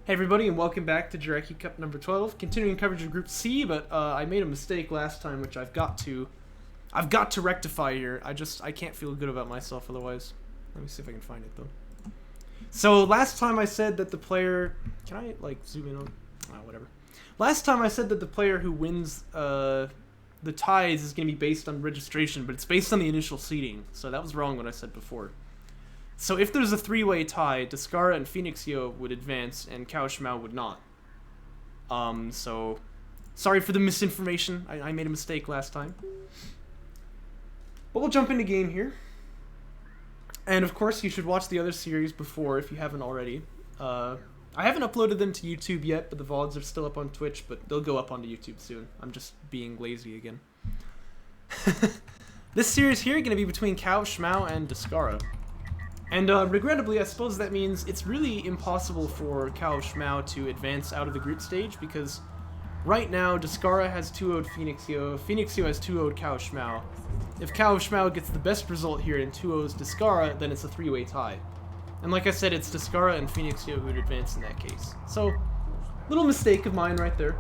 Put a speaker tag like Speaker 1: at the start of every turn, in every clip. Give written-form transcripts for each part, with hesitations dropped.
Speaker 1: Hey everybody, and welcome back to Jaraci Cup number 12. Continuing coverage of Group C, but I made a mistake last time, which I've got to rectify here. I can't feel good about myself otherwise. Let me see if I can find it though. So last time I said that the player, can I like zoom in on? Whatever. Last time I said that the player who wins the ties is going to be based on registration, but it's based on the initial seeding. So that was wrong what I said before. So if there's a three-way tie, Descara and Phoenixio would advance, and cowofschmau would not. So sorry for the misinformation. I made a mistake last time. But we'll jump into game here. And of course, you should watch the other series before if you haven't already. I haven't uploaded them to YouTube yet, but the VODs are still up on Twitch, but they'll go up onto YouTube soon. I'm just being lazy again. This series here is going to be between cowofschmau and Descara. And regrettably, I suppose that means it's really impossible for cowofschmau to advance out of the group stage, because right now Descara has 2-0'd Phoenixio, Phoenixio has 2-0'd cowofschmau. If cowofschmau gets the best result here and 2-0's Descara, then it's a three-way tie. And like I said, it's Descara and Phoenixio who would advance in that case. So, little mistake of mine right there.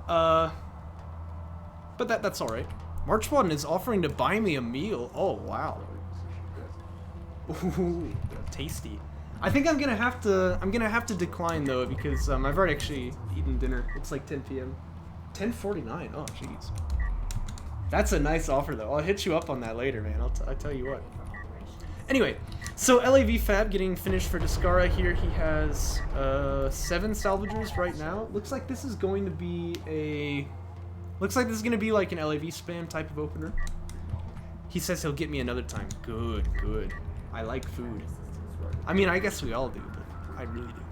Speaker 1: But that's alright. Marchwadden is offering to buy me a meal. Oh, wow. Ooh, tasty. I think I'm gonna have to decline though, because I've already actually eaten dinner. It's like 10 p.m. 10:49. Oh, jeez. That's a nice offer though. I'll hit you up on that later, man. I'll tell you what. Anyway, so LAV Fab getting finished for Descara here. He has 7 salvagers right now. Looks like this is going to be like an LAV spam type of opener. He says he'll get me another time. Good, good. I like food. I mean, I guess we all do, but I really do.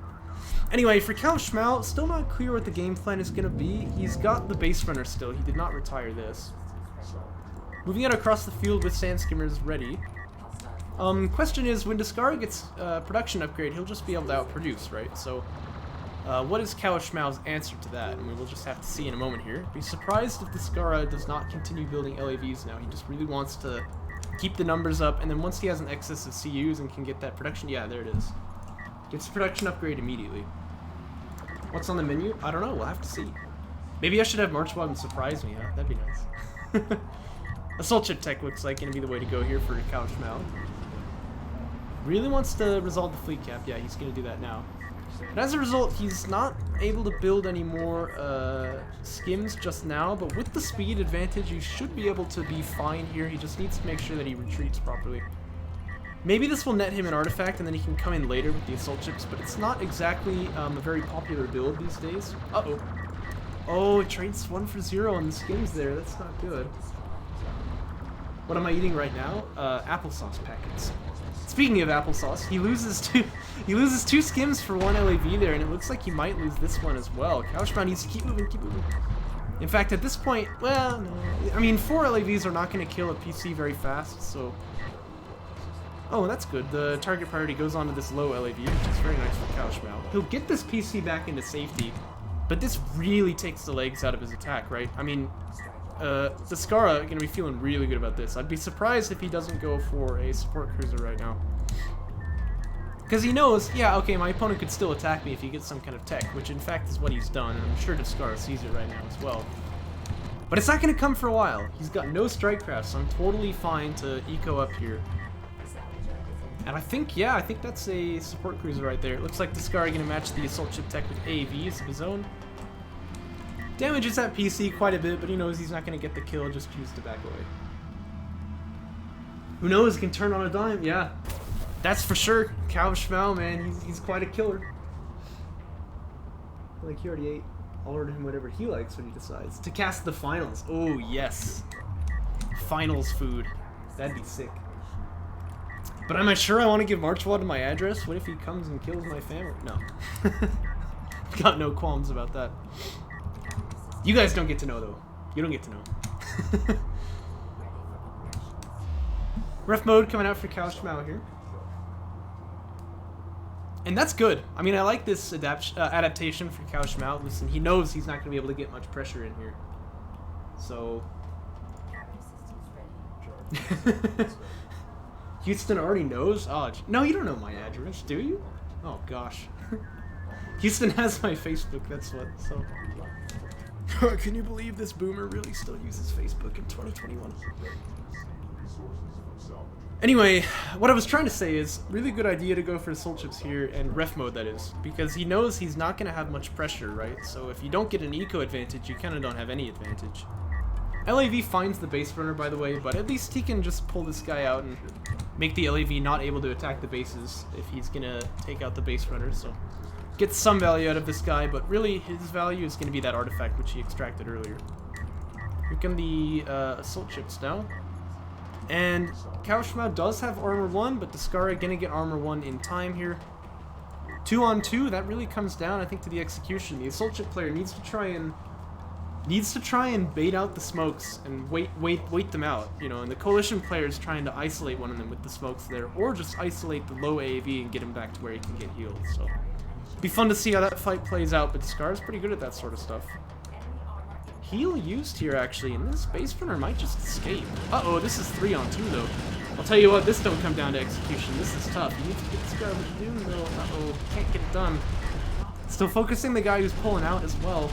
Speaker 1: Anyway, for cowofschmau, still not clear what the game plan is going to be. He's got the base runner still. He did not retire this. Moving out across the field with sand skimmers ready. Question is, when Descara gets production upgrade, he'll just be able to outproduce, right? So, what is cowofschmau's answer to that? And we will just have to see in a moment here. Be surprised if Descara does not continue building LAVs now. He just really wants to keep the numbers up, and then once he has an excess of CUs and can get that production, yeah, there it is. Gets the production upgrade immediately. What's on the menu? I don't know, we'll have to see. Maybe I should have Marchwadden surprise me, huh? That'd be nice. Assault chip tech looks like gonna be the way to go here for cowofschmau. Really wants to resolve the fleet cap, yeah, he's gonna do that now. And as a result, he's not able to build any more skims just now, but with the speed advantage, you should be able to be fine here. He just needs to make sure that he retreats properly. Maybe this will net him an artifact, and then he can come in later with the assault chips, but it's not exactly a very popular build these days. Uh-oh. Oh, it trades 1 for 0 on the skims there. That's not good. What am I eating right now? Applesauce packets. Speaking of applesauce, he loses two skims for 1 LAV there, and it looks like he might lose this one as well. cowofschmau needs to keep moving, keep moving. In fact, at this point, well, no. I mean, 4 LAVs are not going to kill a PC very fast, so... Oh, that's good. The target priority goes on to this low LAV, which is very nice for cowofschmau. He'll get this PC back into safety, but this really takes the legs out of his attack, right? I mean... Descara gonna be feeling really good about this. I'd be surprised if he doesn't go for a support cruiser right now. Because he knows, yeah, okay, my opponent could still attack me if he gets some kind of tech, which in fact is what he's done, and I'm sure Descara sees it right now as well. But it's not gonna come for a while. He's got no strike craft, so I'm totally fine to eco up here. And I think, yeah, I think that's a support cruiser right there. It looks like Descara gonna match the assault chip tech with AAVs of his own. Damages that PC quite a bit, but he knows he's not going to get the kill, just choose to back away. Who knows, can turn on a dime, yeah. That's for sure. cowofschmau, man, he's quite a killer. Like, he already ate. I'll order him whatever he likes when he decides. To cast the finals. Oh, yes. Finals food. That'd be sick. But am I sure I want to give Marchwadden my address? What if he comes and kills my family? No. Got no qualms about that. You guys don't get to know, though. You don't get to know. Ref mode coming out for cowofschmau here. And that's good. I mean, I like this adaptation for cowofschmau. Listen, he knows he's not going to be able to get much pressure in here. So... Houston already knows? Oh, no, you don't know my address, do you? Oh, gosh. Houston has my Facebook, that's what, so. Can you believe this boomer really still uses Facebook in 2021? Anyway, what I was trying to say is, really good idea to go for soul chips here, and ref mode that is, because he knows he's not going to have much pressure, right? So if you don't get an eco advantage, you kind of don't have any advantage. LAV finds the base runner, by the way, but at least he can just pull this guy out and make the LAV not able to attack the bases if he's going to take out the base runner, so get some value out of this guy, but really his value is going to be that artifact which he extracted earlier. Here come the assault chips now. And cowofschmau does have armor 1, but Descara gonna get armor 1 in time here. 2-on-2, that really comes down, I think, to the execution. The assault chip player needs to try and bait out the smokes and wait them out, you know. And the coalition player is trying to isolate one of them with the smokes there, or just isolate the low AAV and get him back to where he can get healed. So, be fun to see how that fight plays out. But Descara's pretty good at that sort of stuff. Heal used here, actually, and this base runner might just escape. Uh-oh, this is 3-on-2, though. I'll tell you what, this don't come down to execution. This is tough. You need to get this guy what you do, though. Uh-oh, can't get it done. Still focusing the guy who's pulling out as well.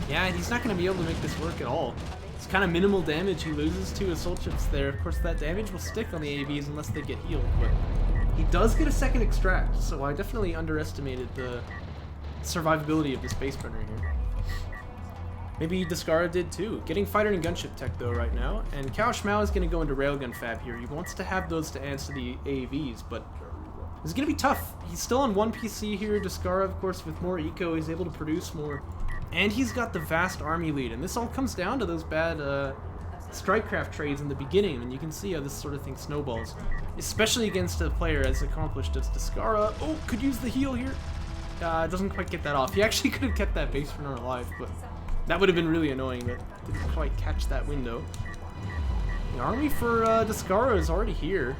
Speaker 1: Yeah, he's not going to be able to make this work at all. It's kind of minimal damage he loses to assault chips there. Of course, that damage will stick on the AVs unless they get healed, but he does get a second extract, so I definitely underestimated the survivability of this base runner here. Maybe Descara did too. Getting fighter and gunship tech though right now, and cowofschmau is going to go into railgun fab here. He wants to have those to answer the AAVs, but it's going to be tough. He's still on 1 PC here. Descara, of course, with more eco, he's able to produce more, and he's got the vast army lead, and this all comes down to those bad strikecraft trades in the beginning, and you can see how this sort of thing snowballs, especially against a player as accomplished as Descara. Oh, could use the heal here. Doesn't quite get that off. He actually could have kept that base runner alive, but that would have been really annoying, but didn't quite catch that window. The army for Descara is already here.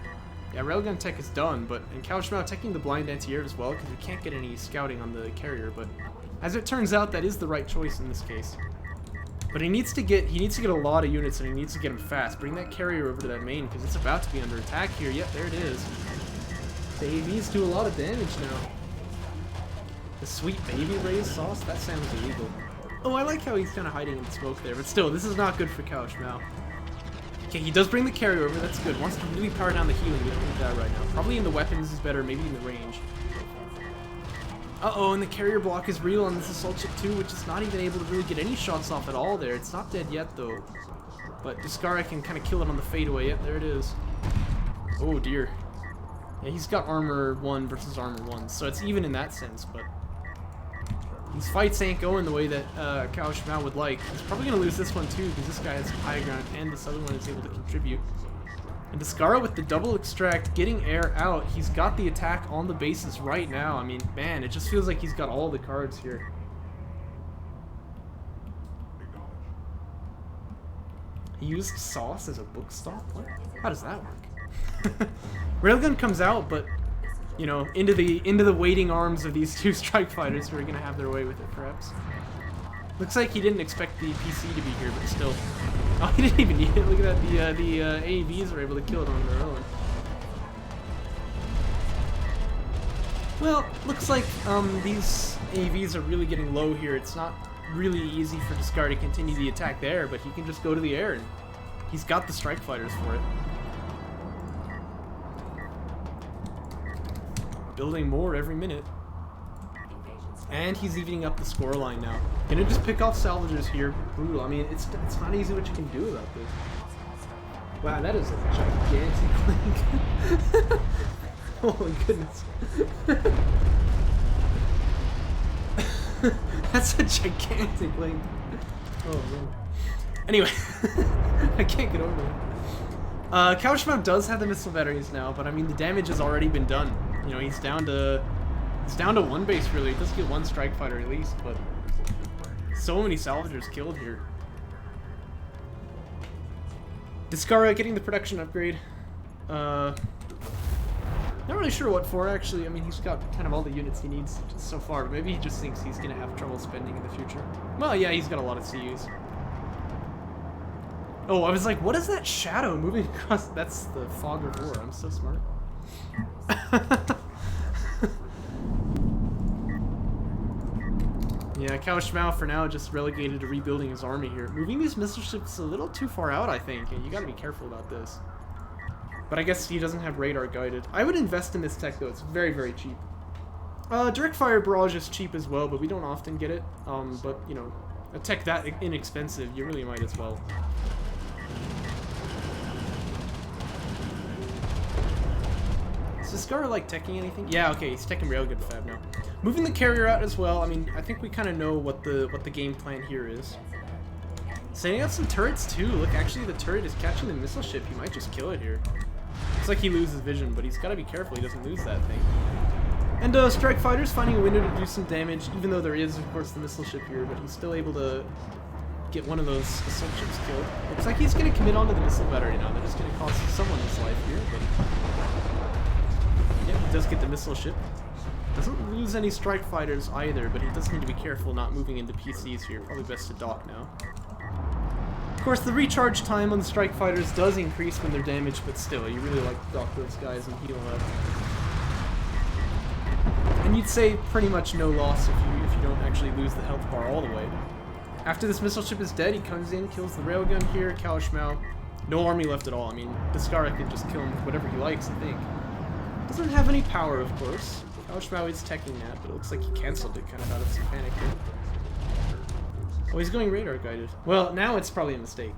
Speaker 1: Yeah, railgun tech is done, but and cowofschmau taking the blind anti-air as well, because we can't get any scouting on the carrier, but as it turns out, that is the right choice in this case. But he needs to get a lot of units, and he needs to get them fast. Bring that carrier over to that main, because it's about to be under attack here. Yep, there it is. The AVs do a lot of damage now. The sweet baby raised sauce? That sounds illegal. Oh, I like how he's kind of hiding in the smoke there, but still, this is not good for cowofschmau. Okay, he does bring the carrier over, that's good. Wants to really power down the healing, we don't need that right now. Probably in the weapons is better, maybe in the range. Uh-oh, and the carrier block is real on this assault chip too, which is not even able to really get any shots off at all there. It's not dead yet, though. But Descara can kind of kill it on the fadeaway. Yep, there it is. Oh, dear. Yeah, he's got armor 1 versus armor 1, so it's even in that sense, but these fights ain't going the way that cowofschmau would like. He's probably going to lose this one too, because this guy has high ground and this other one is able to contribute. And Descara with the double extract, getting air out, he's got the attack on the bases right now. I mean, man, it just feels like he's got all the cards here. He used sauce as a book stop? What? How does that work? Railgun comes out, but you know, into the waiting arms of these two strike fighters who are gonna have their way with it, perhaps. Looks like he didn't expect the PC to be here, but still. Oh, he didn't even need it. Look at that. The AAVs were able to kill it on their own. Well, looks like these AAVs are really getting low here. It's not really easy for Descara to continue the attack there, but he can just go to the air, and he's got the strike fighters for it. Building more every minute. And he's evening up the scoreline now. Gonna just pick off salvagers here. Brutal. I mean, it's not easy what you can do about this. Wow, that is a gigantic link. Holy goodness. That's a gigantic link. Oh, man. Anyway, I can't get over it. cowofschmau does have the missile batteries now, but I mean, the damage has already been done. You know, he's down to 1 base, really. He does get 1 strike fighter at least, but so many salvagers killed here. Descara getting the production upgrade. Not really sure what for, actually. I mean, he's got kind of all the units he needs so far, but maybe he just thinks he's gonna have trouble spending in the future. Well, yeah, he's got a lot of CUs. Oh, I was like, what is that shadow moving across? That's the fog of war. I'm so smart. Yeah, cowofschmau for now just relegated to rebuilding his army here. Moving these missile ships a little too far out, I think. And you gotta be careful about this. But I guess he doesn't have radar guided. I would invest in this tech though, it's very, very cheap. Direct fire barrage is cheap as well, but we don't often get it. But, you know, a tech that inexpensive, you really might as well. Is Descara like teching anything? Yeah, okay, he's teching railgun fab now. Moving the carrier out as well. I mean, I think we kind of know what the game plan here is. Setting out some turrets too. Look, actually the turret is catching the missile ship. He might just kill it here. Looks like he loses vision, but he's got to be careful he doesn't lose that thing. And strike fighter's finding a window to do some damage, even though there is, of course, the missile ship here, but he's still able to get one of those assault ships killed. Looks like he's going to commit onto the missile battery now. They're just going to cost someone his life here, but yeah, he does get the missile ship. Doesn't lose any strike fighters either, but he does need to be careful not moving into PCs here. Probably best to dock now. Of course, the recharge time on the strike fighters does increase when they're damaged, but still, you really like to dock those guys and heal up. And you'd say pretty much no loss if you don't actually lose the health bar all the way. After this missile ship is dead, he comes in, kills the railgun here, cowofschmau. No army left at all. I mean, Descara can just kill him with whatever he likes, I think. Doesn't have any power, of course. cowofschmau is teching that, but it looks like he cancelled it kind of out of some panic here. Oh, he's going radar guided. Well, now it's probably a mistake.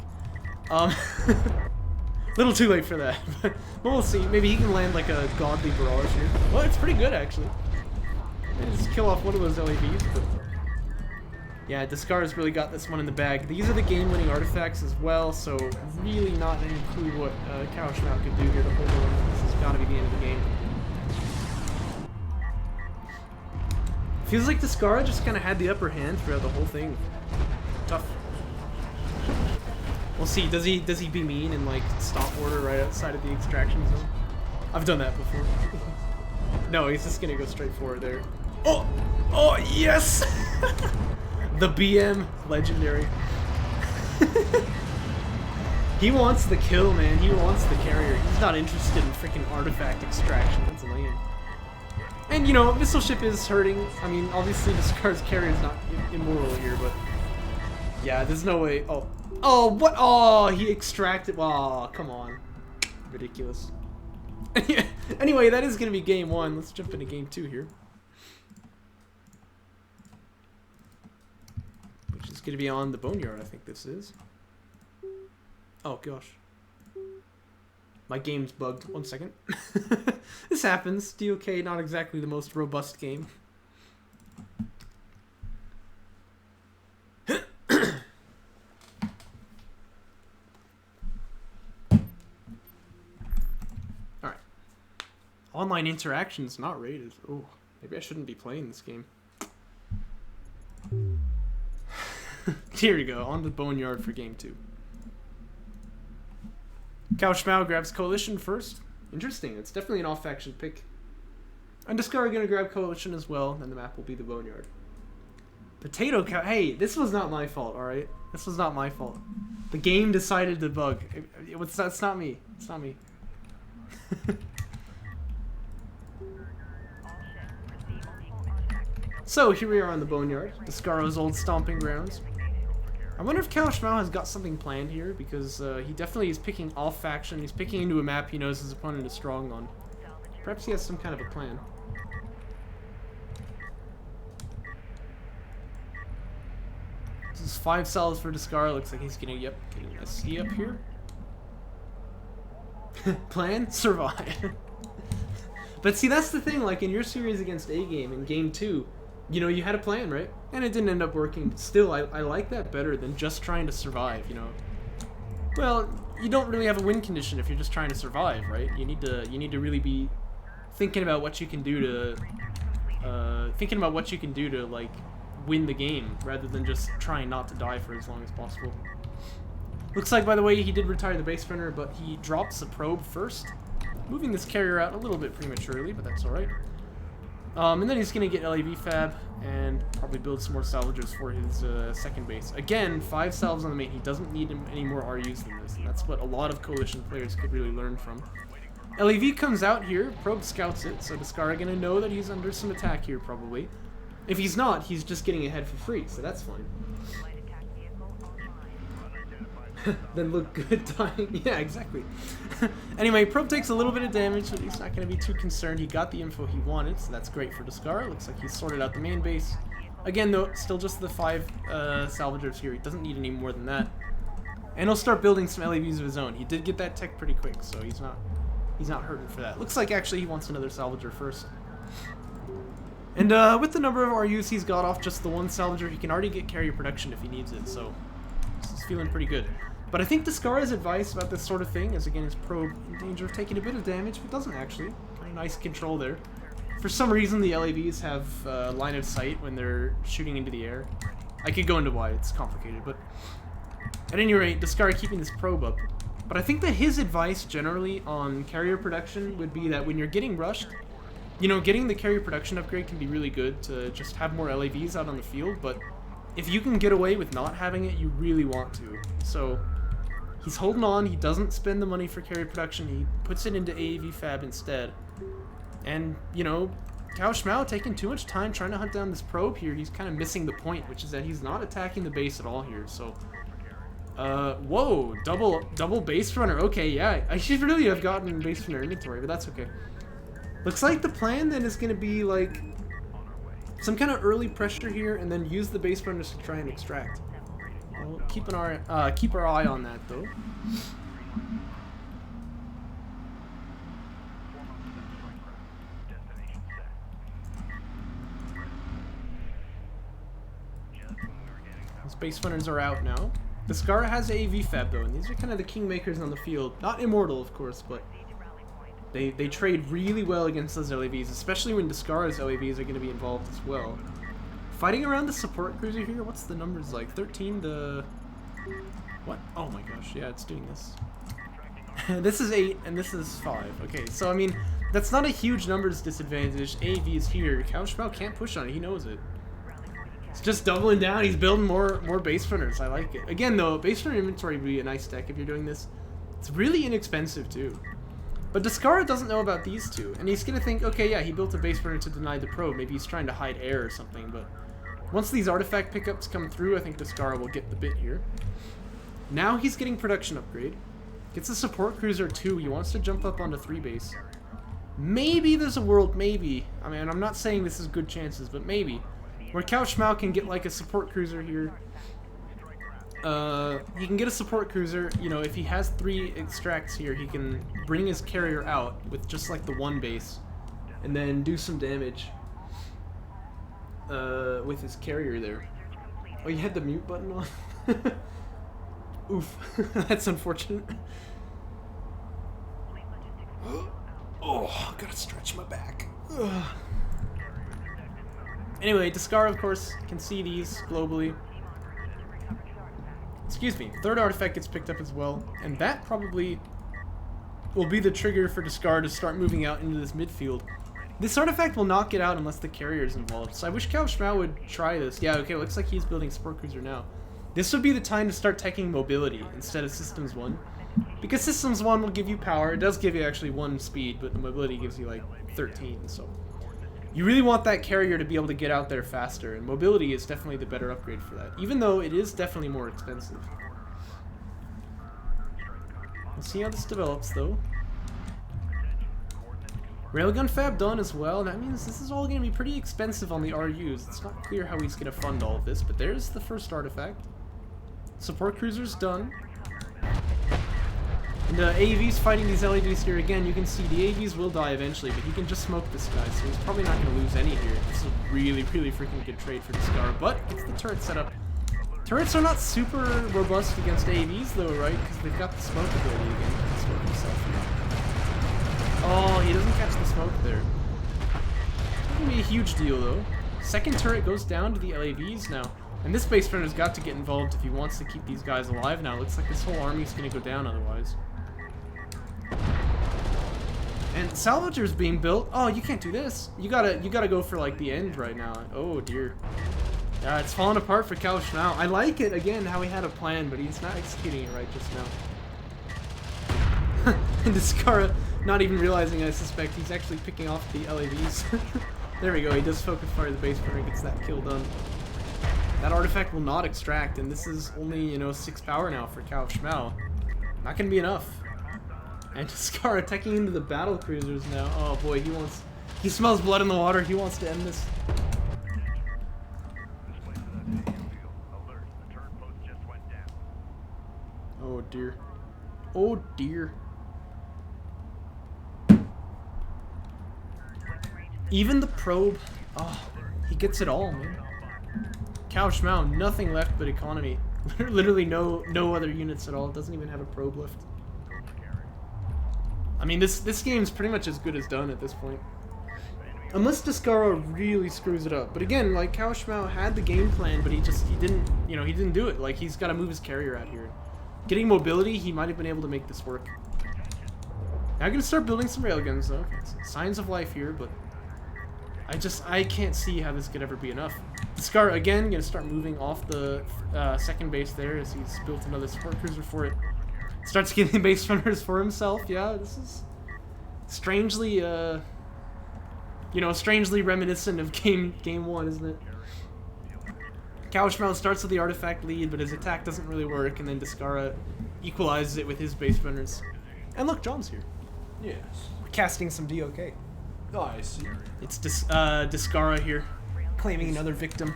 Speaker 1: Little too late for that, but we'll see. Maybe he can land like a godly barrage here. Well, it's pretty good actually. Maybe just kill off one of those LAVs, but yeah, Descara's really got this one in the bag. These are the game-winning artifacts as well, so really not any clue what cowofschmau could do here to hold on. This has got to be the end of the game. Feels like Descara just kind of had the upper hand throughout the whole thing. Tough. We'll see. Does he be mean and like stop order right outside of the extraction zone? I've done that before. No, he's just gonna go straight forward there. Oh! Oh, yes! The BM, legendary. He wants the kill, man. He wants the carrier. He's not interested in freaking artifact extraction. That's lame. And, you know, missile ship is hurting. I mean, obviously Descara's carrier is not immoral here, but yeah, there's no way. Oh. Oh, what? Oh, he extracted. Oh, come on. Ridiculous. Anyway, that is going to be game 1. Let's jump into game 2 here. Which is going to be on the Boneyard, I think this is. Oh, gosh. My game's bugged. 1 second. This happens. DOK, not exactly the most robust game. Alright. Online interactions not rated. Oh, maybe I shouldn't be playing this game. Here we go. On the Boneyard for game 2. cowofschmau grabs Coalition first. Interesting. It's definitely an off-faction pick. And Descara gonna grab Coalition as well, and the map will be the Boneyard. Potato cow. Hey, this was not my fault, alright? This was not my fault. The game decided to bug. It's not me. It's not me. So, here we are on the Boneyard. Descara's old stomping grounds. I wonder if cowofschmau has got something planned here, because he definitely is picking off faction. He's picking into a map he knows his opponent is strong on. Perhaps he has some kind of a plan. This is 5 cells for Descara. Looks like he's getting, yep, getting a C up here. Plan? Survive. But see, that's the thing, like in your series against A-Game, in game 2, you know, you had a plan, right? And it didn't end up working, but still, I like that better than just trying to survive, you know? Well, you don't really have a win condition if you're just trying to survive, right? You need to really be thinking about what you can do to, like, win the game, rather than just trying not to die for as long as possible. Looks like, by the way, he did retire the base runner, but he drops the probe first, moving this carrier out a little bit prematurely, but that's alright. And then he's going to get LAV fab and probably build some more salvagers for his second base. Again, 5 salves on the main. He doesn't need any more RUs than this, and that's what a lot of Coalition players could really learn from. LAV comes out here, probe scouts it, so Descara going to know that he's under some attack here probably. If he's not, he's just getting ahead for free, so that's fine. Then look good dying. Yeah, exactly. Anyway, probe takes a little bit of damage, but he's not going to be too concerned. He got the info he wanted, so that's great for Descara. Looks like he's sorted out the main base. Again, though, still just the 5 salvagers here. He doesn't need any more than that. And he'll start building some LAVs of his own. He did get that tech pretty quick, so he's not hurting for that. Looks like actually he wants another salvager first. And with the number of RUs he's got off just the one salvager, he can already get carrier production if he needs it, so this is feeling pretty good. But I think Descara's advice about this sort of thing is, again, his probe in danger of taking a bit of damage, but doesn't actually. Kind of nice control there. For some reason, the LAVs have line of sight when they're shooting into the air. I could go into why, it's complicated, but at any rate, Descara keeping this probe up. But I think that his advice generally on carrier production would be that when you're getting rushed, you know, getting the carrier production upgrade can be really good to just have more LAVs out on the field, but if you can get away with not having it, you really want to. So he's holding on, he doesn't spend the money for carrier production, he puts it into AAV Fab instead. And, you know, cowofschmau taking too much time trying to hunt down this probe here, he's kind of missing the point, which is that he's not attacking the base at all here, so... whoa, double base runner, okay, yeah, I should really have gotten base runner inventory, but that's okay. Looks like the plan then is going to be, like, some kind of early pressure here, and then use the base runners to try and extract. We'll keep our eye on that, though. Those base runners are out now. Descara has AAV Fab, though, and these are kind of the kingmakers on the field. Not immortal, of course, but they trade really well against those LAVs, especially when Descara's LAVs are going to be involved as well. Fighting around the support cruiser here, what's the numbers like? 13 to... What? Oh my gosh, yeah, it's doing this. This is 8, and this is 5. Okay, so I mean, that's not a huge numbers disadvantage. AAV is here. cowofschmau can't push on it, he knows it. It's just doubling down, he's building more base runners, I like it. Again though, base runner inventory would be a nice deck if you're doing this. It's really inexpensive too. But Descara doesn't know about these two, and he's gonna think, okay, yeah, he built a base runner to deny the probe, maybe he's trying to hide air or something, but once these artifact pickups come through, I think Descara will get the bit here. Now he's getting production upgrade. Gets a support cruiser too, he wants to jump up onto 3 base. Maybe there's a world, maybe. I mean, I'm not saying this is good chances, but maybe. Where cowofschmau can get like a support cruiser here. He can get a support cruiser, you know, if he has 3 extracts here, he can bring his carrier out with just like the 1 base. And then do some damage. With his carrier there. Oh, you had the mute button on? Oof. That's unfortunate. Oh, gotta stretch my back. Ugh. Anyway, Descara, of course, can see these globally. Excuse me, 3rd artifact gets picked up as well, and that probably will be the trigger for Descara to start moving out into this midfield. This artifact will not get out unless the carrier is involved, so I wish cowofschmau would try this. Yeah, okay, looks like he's building support cruiser now. This would be the time to start teching mobility instead of Systems 1. Because Systems 1 will give you power, it does give you actually 1 speed, but the mobility gives you like 13, so... You really want that carrier to be able to get out there faster, and mobility is definitely the better upgrade for that, even though it is definitely more expensive. We'll see how this develops, though. Railgun Fab done as well. That means this is all going to be pretty expensive on the RUs. It's not clear how he's going to fund all of this, but there's the first artifact. Support cruiser's done. And AAV's fighting these LAVs here again. You can see the AAVs will die eventually, but he can just smoke this guy, so he's probably not going to lose any here. This is a really, really freaking good trade for Descara, but gets the turret set up. Turrets are not super robust against AAVs though, right? Because they've got the smoke ability again. He can smoke himself here. Oh, he doesn't catch the smoke there. Not gonna be a huge deal though. Second turret goes down to the LAVs now. And this base runner's got to get involved if he wants to keep these guys alive now. Looks like this whole army's gonna go down otherwise. And salvager's being built. Oh, you can't do this. You gotta go for like the end right now. Oh dear. Yeah, it's falling apart for cowofschmau. I like it again how he had a plan, but he's not executing it right just now. And Descara, not even realizing, I suspect, he's actually picking off the LAVs. There we go, he does focus fire the base burner, gets that kill done. That artifact will not extract, and this is only, you know, 6 power now for cowofschmau. Not gonna be enough. And Descara attacking into the battle cruisers now. Oh boy, he smells blood in the water, he wants to end this. Oh dear. Oh dear. Even the probe, oh, he gets it all, man. cowofschmau, nothing left but economy. Literally no other units at all. It doesn't even have a probe left. I mean, this game's pretty much as good as done at this point. Unless Descara really screws it up. But again, like, cowofschmau had the game plan, but he didn't, you know, he didn't do it. Like, he's got to move his carrier out here. Getting mobility, he might have been able to make this work. Now I'm going to start building some railguns, though. Signs of life here, but I can't see how this could ever be enough. Descara, again, going to start moving off the second base there as he's built another support cruiser for it. Starts getting base runners for himself. Yeah, this is strangely, you know, strangely reminiscent of game 1, isn't it? cowofschmau starts with the artifact lead, but his attack doesn't really work, and then Descara equalizes it with his base runners. And look, John's here.
Speaker 2: Yes.
Speaker 1: Casting some DOK.
Speaker 2: Oh, I see.
Speaker 1: It's Descara here, claiming another victim.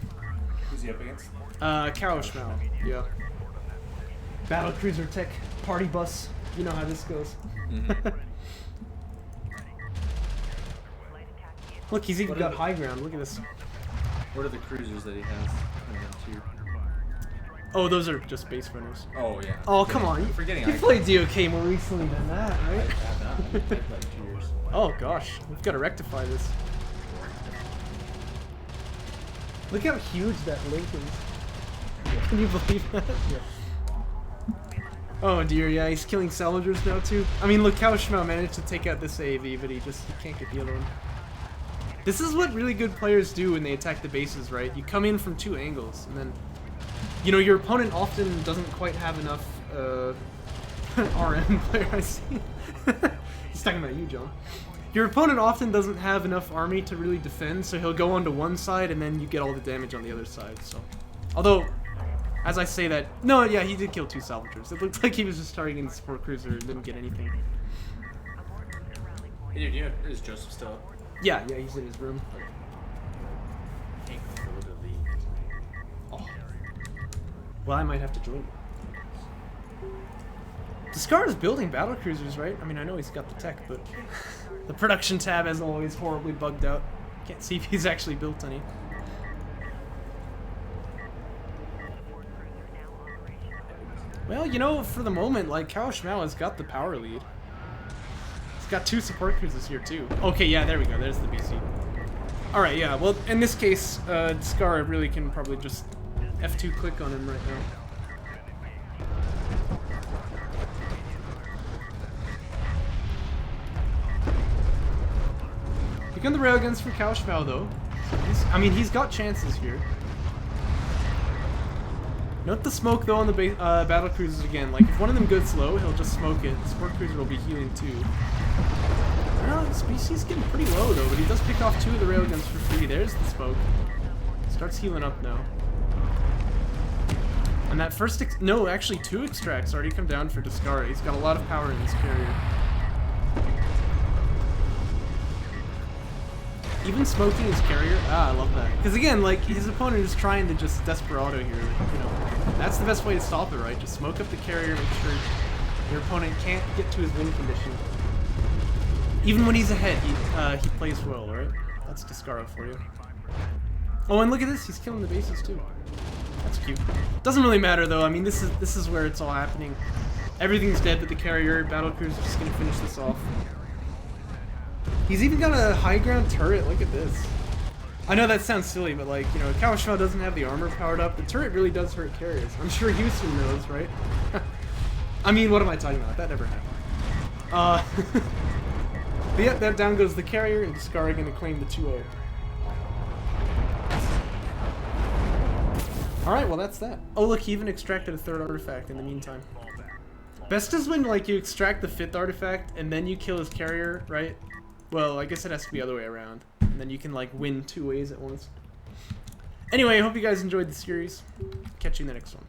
Speaker 2: Who's he up against?
Speaker 1: cowofschmau. Yeah. Battle cruiser tech party bus. You know how this goes.
Speaker 2: Mm-hmm.
Speaker 1: Look, he's even got high ground. Look at this.
Speaker 2: What are the cruisers that he has?
Speaker 1: Oh, those are just base runners.
Speaker 2: Oh, yeah.
Speaker 1: Oh, come on.
Speaker 2: Forgetting
Speaker 1: You played DOK more recently than that, right?
Speaker 2: I've played like 2 years.
Speaker 1: Oh, gosh. We've got to rectify this. Look how huge that link is. Can you believe that?
Speaker 2: Yeah.
Speaker 1: Oh dear, yeah, he's killing salvagers now too. I mean, look, cowofschmau managed to take out this AAV, but he can't get the other one. This is what really good players do when they attack the bases, right? You come in from 2 angles, and then, you know, your opponent often doesn't quite have enough, RM player, I see. He's talking about you, John. Your opponent often doesn't have enough army to really defend, so he'll go onto one side, and then you get all the damage on the other side, so. Although, as I say that, no, yeah, he did kill 2 salvagers. It looked like he was just targeting the support cruiser and didn't get anything.
Speaker 2: Hey, dude, is Joseph still up?
Speaker 1: Yeah, he's in his room. Oh. Well, I might have to join. Descara's building battle cruisers, right? I mean, I know he's got the tech, but the production tab, as always, horribly bugged out. Can't see if he's actually built any. Well, you know, for the moment, like, cowofschmau has got the power lead. He's got 2 support cruisers here, too. Okay, yeah, there we go. There's the BC. Alright, yeah, well, in this case, Descara really can probably just F2 click on him right now. Here come the railguns for cowofschmau, though. I mean, he's got chances here. Note the smoke, though, on the battle cruisers again. Like, if one of them goes slow, he'll just smoke it. The support cruiser will be healing, too. Well, this BC's getting pretty low, though, but he does pick off 2 of the railguns for free. There's the smoke. Starts healing up now. And that first... no, actually, 2 extracts already come down for Descara. He's got a lot of power in this carrier. Even smoking his carrier, I love that. Because again, like, his opponent is trying to just desperado here, you know. That's the best way to stop it, right? Just smoke up the carrier, make sure your opponent can't get to his win condition. Even when he's ahead, he plays well, right? That's Descara for you. Oh, and look at this, he's killing the bases too. That's cute. Doesn't really matter though, I mean, this is where it's all happening. Everything's dead but the carrier, battlecruiser's just gonna finish this off. He's even got a high ground turret, look at this. I know that sounds silly, but like, you know, cowofschmau doesn't have the armor powered up. The turret really does hurt carriers. I'm sure Houston knows, right? I mean, what am I talking about? That never happened. But yeah, that down goes the carrier, and Descara gonna claim the 2-0. Alright, well that's that. Oh look, he even extracted a 3rd artifact in the meantime. Best is when, like, you extract the 5th artifact, and then you kill his carrier, right? Well, I guess it has to be the other way around. And then you can like win 2 ways at once. Anyway, I hope you guys enjoyed the series. Catch you in the next one.